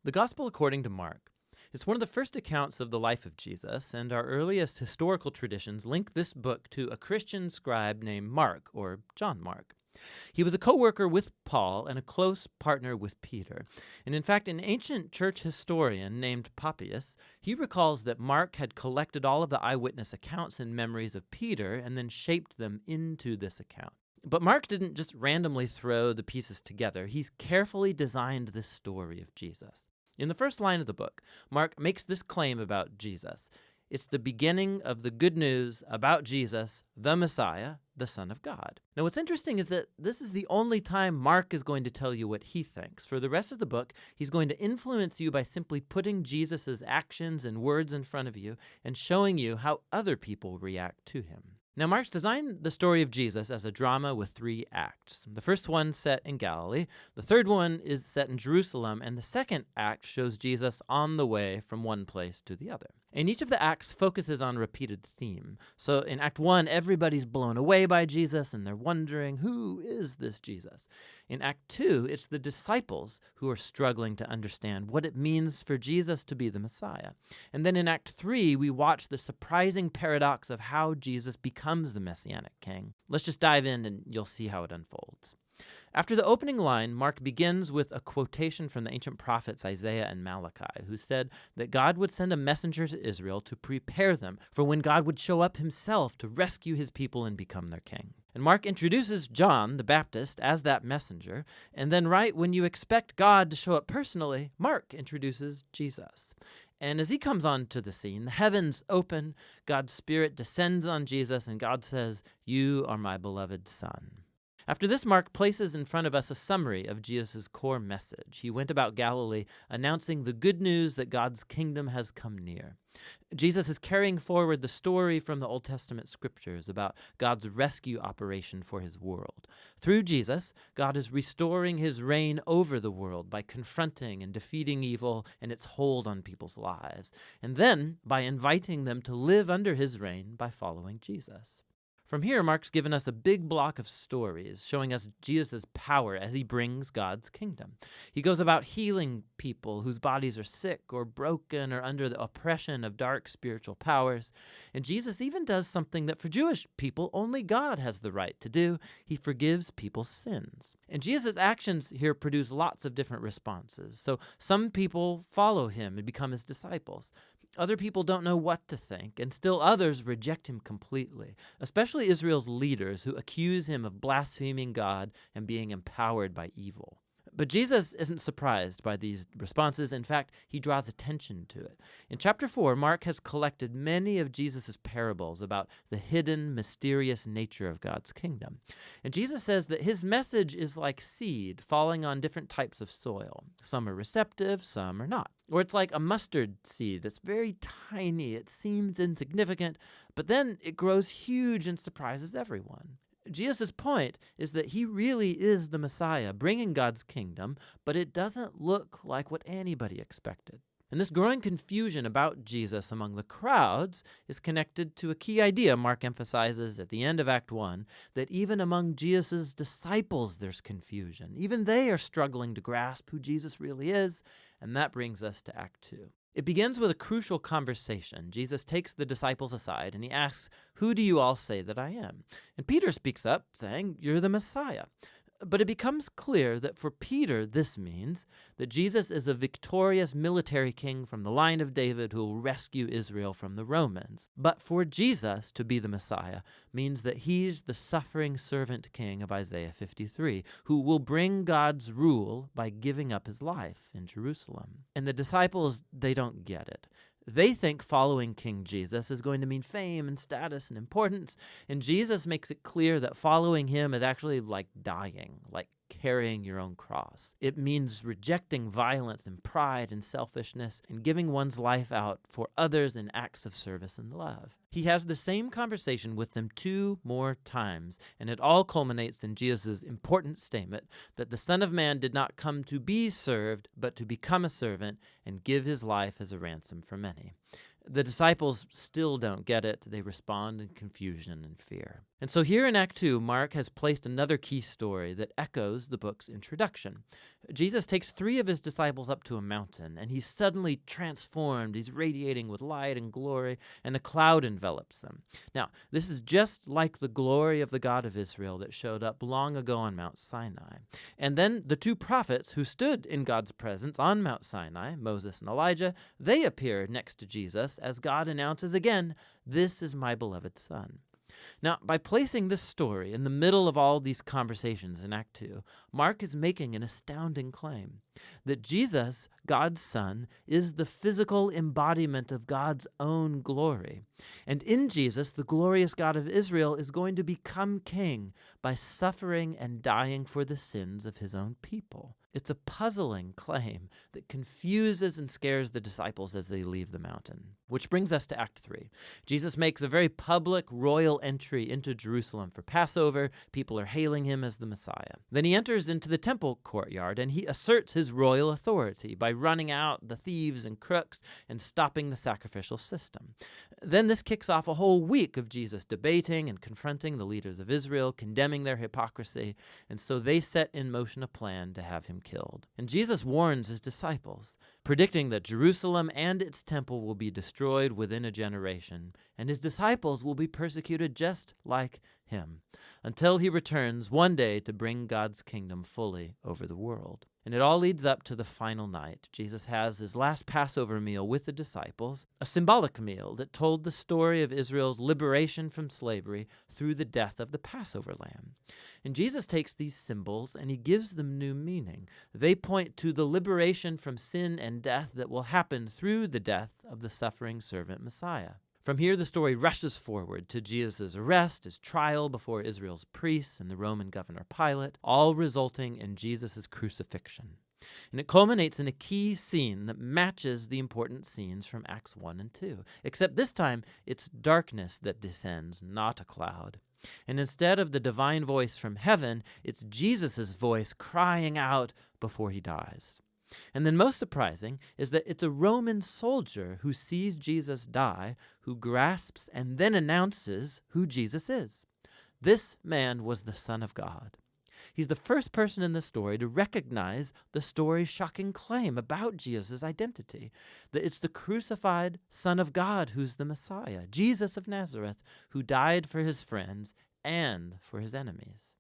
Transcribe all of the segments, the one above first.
The Gospel according to Mark is one of the first accounts of the life of Jesus, and our earliest historical traditions link this book to a Christian scribe named Mark, or John Mark. He was a co-worker with Paul and a close partner with Peter. And in fact, an ancient church historian named Papias, he recalls that Mark had collected all of the eyewitness accounts and memories of Peter and then shaped them into this account. But Mark didn't just randomly throw the pieces together. He's carefully designed this story of Jesus. In the first line of the book, Mark makes this claim about Jesus. It's the beginning of the good news about Jesus, the Messiah, the Son of God. Now, what's interesting is that this is the only time Mark is going to tell you what he thinks. For the rest of the book, he's going to influence you by simply putting Jesus' actions and words in front of you and showing you how other people react to him. Now, Mark's designed the story of Jesus as a drama with 3 acts. The first one set in Galilee, the third one is set in Jerusalem, and the second act shows Jesus on the way from one place to the other. And each of the acts focuses on a repeated theme. So in Act 1, everybody's blown away by Jesus, and they're wondering, who is this Jesus? In Act 2, it's the disciples who are struggling to understand what it means for Jesus to be the Messiah. And then in Act 3, we watch the surprising paradox of how Jesus becomes the Messianic king. Let's just dive in and you'll see how it unfolds. After the opening line, Mark begins with a quotation from the ancient prophets Isaiah and Malachi, who said that God would send a messenger to Israel to prepare them for when God would show up himself to rescue his people and become their king. And Mark introduces John the Baptist as that messenger, and then right when you expect God to show up personally, Mark introduces Jesus. And as he comes onto the scene, the heavens open, God's Spirit descends on Jesus, and God says, "You are my beloved Son." After this, Mark places in front of us a summary of Jesus' core message. He went about Galilee announcing the good news that God's kingdom has come near. Jesus is carrying forward the story from the Old Testament scriptures about God's rescue operation for his world. Through Jesus, God is restoring his reign over the world by confronting and defeating evil and its hold on people's lives, and then by inviting them to live under his reign by following Jesus. From here, Mark's given us a big block of stories showing us Jesus' power as he brings God's kingdom. He goes about healing people whose bodies are sick or broken or under the oppression of dark spiritual powers. And Jesus even does something that for Jewish people only God has the right to do. He forgives people's sins. And Jesus' actions here produce lots of different responses. So some people follow him and become his disciples. Other people don't know what to think, and still others reject him completely, especially Israel's leaders who accuse him of blaspheming God and being empowered by evil. But Jesus isn't surprised by these responses. In fact, he draws attention to it. In chapter 4, Mark has collected many of Jesus' parables about the hidden, mysterious nature of God's kingdom. And Jesus says that his message is like seed falling on different types of soil. Some are receptive, some are not. Or it's like a mustard seed that's very tiny. It seems insignificant, but then it grows huge and surprises everyone. Jesus' point is that he really is the Messiah, bringing God's kingdom, but it doesn't look like what anybody expected. And this growing confusion about Jesus among the crowds is connected to a key idea Mark emphasizes at the end of Act 1, that even among Jesus' disciples there's confusion. Even they are struggling to grasp who Jesus really is, and that brings us to Act 2. It begins with a crucial conversation. Jesus takes the disciples aside and he asks, "Who do you all say that I am?" And Peter speaks up saying, "You're the Messiah." But it becomes clear that for Peter, this means that Jesus is a victorious military king from the line of David who will rescue Israel from the Romans. But for Jesus to be the Messiah means that he's the suffering servant king of Isaiah 53, who will bring God's rule by giving up his life in Jerusalem. And the disciples, they don't get it. They think following King Jesus is going to mean fame and status and importance, and Jesus makes it clear that following him is actually like dying, like carrying your own cross. It means rejecting violence and pride and selfishness and giving one's life out for others in acts of service and love. He has the same conversation with them 2 more times, and it all culminates in Jesus' important statement that the Son of Man did not come to be served, but to become a servant and give his life as a ransom for many. The disciples still don't get it. They respond in confusion and fear. And so here in Act 2, Mark has placed another key story that echoes the book's introduction. Jesus takes 3 of his disciples up to a mountain, and he's suddenly transformed. He's radiating with light and glory, and a cloud envelops them. Now, this is just like the glory of the God of Israel that showed up long ago on Mount Sinai. And then the 2 prophets who stood in God's presence on Mount Sinai, Moses and Elijah, they appear next to Jesus as God announces again, "This is my beloved Son." Now, by placing this story in the middle of all these conversations in Act 2, Mark is making an astounding claim that Jesus, God's Son, is the physical embodiment of God's own glory. And in Jesus, the glorious God of Israel is going to become king by suffering and dying for the sins of his own people. It's a puzzling claim that confuses and scares the disciples as they leave the mountain. Which brings us to Act 3. Jesus makes a very public royal entry into Jerusalem for Passover. People are hailing him as the Messiah. Then he enters into the temple courtyard and he asserts his royal authority by running out the thieves and crooks and stopping the sacrificial system. Then this kicks off a whole week of Jesus debating and confronting the leaders of Israel, condemning their hypocrisy, and so they set in motion a plan to have him killed. And Jesus warns his disciples, predicting that Jerusalem and its temple will be destroyed within a generation, and his disciples will be persecuted just like him, until he returns one day to bring God's kingdom fully over the world. And it all leads up to the final night. Jesus has his last Passover meal with the disciples, a symbolic meal that told the story of Israel's liberation from slavery through the death of the Passover lamb. And Jesus takes these symbols and he gives them new meaning. They point to the liberation from sin and death that will happen through the death of the suffering servant Messiah. From here, the story rushes forward to Jesus' arrest, his trial before Israel's priests and the Roman governor Pilate, all resulting in Jesus' crucifixion. And it culminates in a key scene that matches the important scenes from Acts 1 and 2, except this time it's darkness that descends, not a cloud. And instead of the divine voice from heaven, it's Jesus' voice crying out before he dies. And then most surprising is that it's a Roman soldier who sees Jesus die, who grasps and then announces who Jesus is. This man was the Son of God. He's the first person in the story to recognize the story's shocking claim about Jesus' identity, that it's the crucified Son of God who's the Messiah, Jesus of Nazareth, who died for his friends and for his enemies.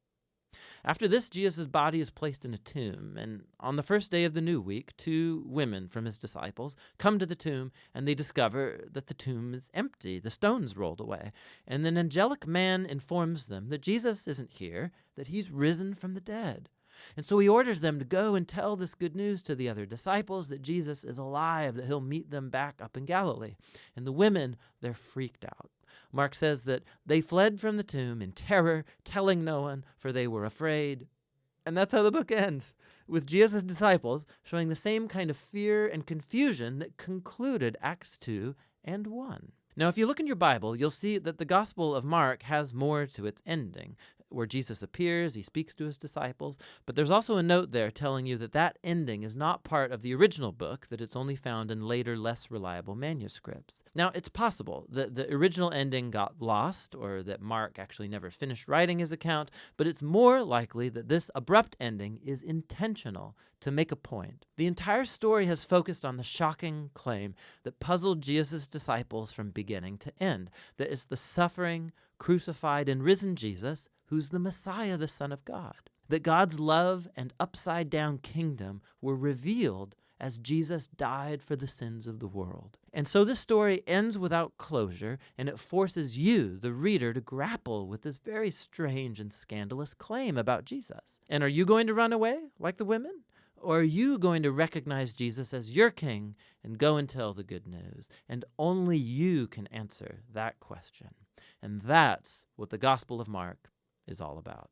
After this, Jesus' body is placed in a tomb, and on the first day of the new week, 2 women from his disciples come to the tomb, and they discover that the tomb is empty, the stone's rolled away, and an angelic man informs them that Jesus isn't here, that he's risen from the dead. And so he orders them to go and tell this good news to the other disciples, that Jesus is alive, that he'll meet them back up in Galilee. And the women, they're freaked out. Mark says that they fled from the tomb in terror, telling no one, for they were afraid. And that's how the book ends, with Jesus' disciples showing the same kind of fear and confusion that concluded Acts 2 and 1. Now, if you look in your Bible, you'll see that the Gospel of Mark has more to its ending, where Jesus appears, he speaks to his disciples, but there's also a note there telling you that that ending is not part of the original book, that it's only found in later, less reliable manuscripts. Now, it's possible that the original ending got lost, or that Mark actually never finished writing his account, but it's more likely that this abrupt ending is intentional to make a point. The entire story has focused on the shocking claim that puzzled Jesus' disciples from beginning to end, that it's the suffering, crucified, and risen Jesus who's the Messiah, the Son of God. That God's love and upside-down kingdom were revealed as Jesus died for the sins of the world. And so this story ends without closure, and it forces you, the reader, to grapple with this very strange and scandalous claim about Jesus. And are you going to run away like the women? Or are you going to recognize Jesus as your king and go and tell the good news? And only you can answer that question. And that's what the Gospel of Mark is all about.